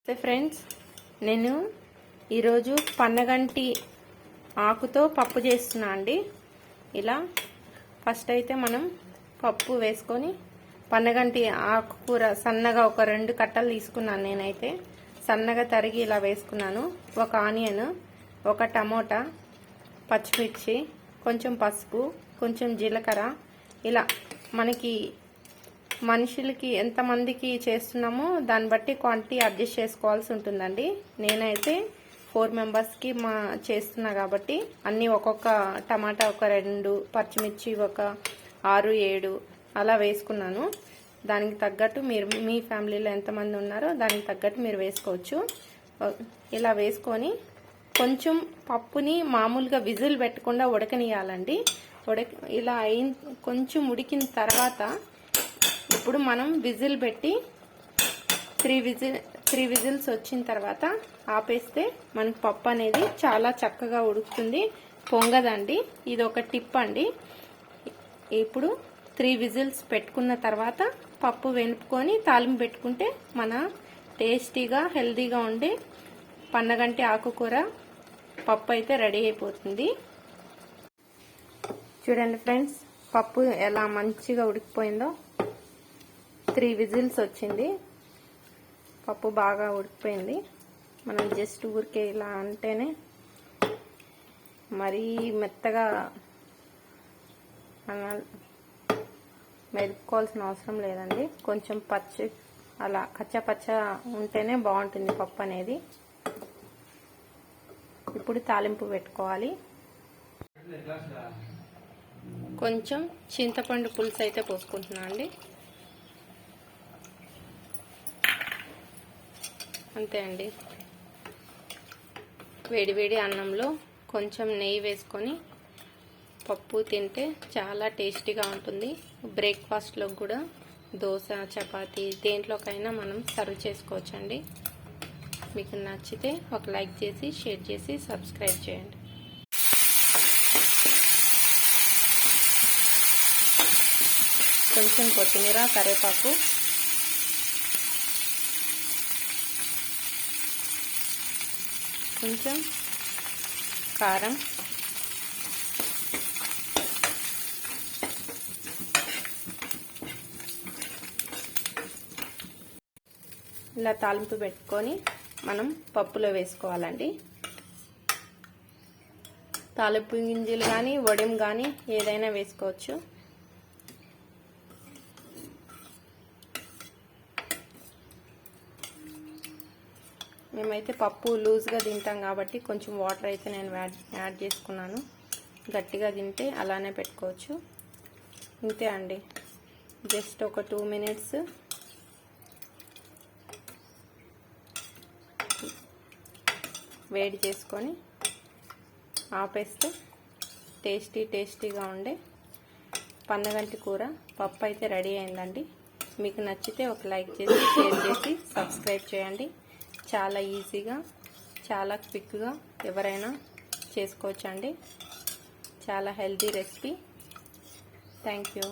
Friends, నేను ఈరోజు పన్నగంటి ఆకుతో పప్పు చేస్తున్నా అండి. ఇలా ఫస్ట్ అయితే మనం పప్పు వేసుకొని పన్నగంటి ఆకుకూర సన్నగా ఒక 2 కట్టలు తీసుకున్నాను. నేనైతే సన్నగా తరిగి ఇలా వేసుకున్నాను. ఒక ఆనియన్, ఒక టమోటా, పచ్చిమిర్చి, కొంచెం పసుపు, కొంచెం జీలకర్ర. ఇలా మనకి మనుషులకి ఎంతమందికి చేస్తున్నామో దాన్ని బట్టి క్వాంటిటీ అడ్జస్ట్ చేసుకోవాల్సి ఉంటుందండి. నేనైతే 4 మెంబర్స్కి చేస్తున్నా కాబట్టి అన్నీ ఒక్కొక్క టమాటా ఒక 2, పచ్చిమిర్చి ఒక 6, 7 అలా వేసుకున్నాను. దానికి తగ్గట్టు మీరు మీ ఫ్యామిలీలో ఎంతమంది ఉన్నారో దానికి తగ్గట్టు మీరు వేసుకోవచ్చు. ఇలా వేసుకొని కొంచెం పప్పుని మామూలుగా విజిల్ పెట్టకుండా ఉడకనియాలండి. ఇలా కొంచెం ఉడికిన తర్వాత ఇప్పుడు మనం విజిల్ పెట్టి 3 విజిల్స్ వచ్చిన తర్వాత ఆపేస్తే మనకి పప్పు అనేది చాలా చక్కగా ఉడుకుతుంది, పొంగదండి. ఇది ఒక టిప్ అండి. ఇప్పుడు 3 విజిల్స్ పెట్టుకున్న తర్వాత పప్పు వెనుపుకొని తాలింపు పెట్టుకుంటే మన టేస్టీగా హెల్తీగా ఉండే పన్నగంటి ఆకుకూర పప్పు అయితే రెడీ అయిపోతుంది. చూడండి ఫ్రెండ్స్, పప్పు ఎలా మంచిగా ఉడికిపోయిందో. 3 విజిల్స్ వచ్చింది, పప్పు బాగా ఉడికిపోయింది. మనం జస్ట్ ఊరికే ఇలా అంటేనే మరీ మెత్తగా మెదుపుకోవాల్సిన అవసరం లేదండి. కొంచెం అలా కచ్చపచ్చ ఉంటేనే బాగుంటుంది పప్పు అనేది. ఇప్పుడు తాలింపు పెట్టుకోవాలి. కొంచెం చింతపండు పులుసు అయితే పోసుకుంటున్నా అండి. అంతే అండి. వేడివేడి అన్నంలో కొంచెం నెయ్యి వేసుకొని పప్పు తింటే చాలా టేస్టీగా ఉంటుంది. బ్రేక్ఫాస్ట్లో కూడా దోశ, చపాతీ దేంట్లోకైనా మనం సర్వ్ చేసుకోవచ్చండి. మీకు నచ్చితే ఒక లైక్ చేసి, షేర్ చేసి, సబ్స్క్రైబ్ చేయండి. కొంచెం కొత్తిమీర, కరివేపాకు, కొంచెం కారం, ఇలా తాలింపు పెట్టుకొని మనం పప్పులో వేసుకోవాలండి. తాలింపు గింజలు కానీ వడిం కానీ ఏదైనా వేసుకోవచ్చు. మేమైతే పప్పు లూజ్గా తింటాం కాబట్టి కొంచెం వాటర్ అయితే నేను యాడ్ చేసుకున్నాను. గట్టిగా తింటే అలానే పెట్టుకోవచ్చు. ఇంతే అండి. జస్ట్ ఒక 2 మినిట్స్ వేడి చేసుకొని ఆపేస్తే టేస్టీగా ఉండే పన్నగంటి కూర పప్పు అయితే రెడీ అయిందండి. మీకు నచ్చితే ఒక లైక్ చేసి, షేర్ చేసి, సబ్స్క్రైబ్ చేయండి. చాలా ఈజీగా, చాలా క్విక్గా ఎవరైనా చేసుకోవచ్చండి. చాలా హెల్తీ రెసిపీ. Thank you.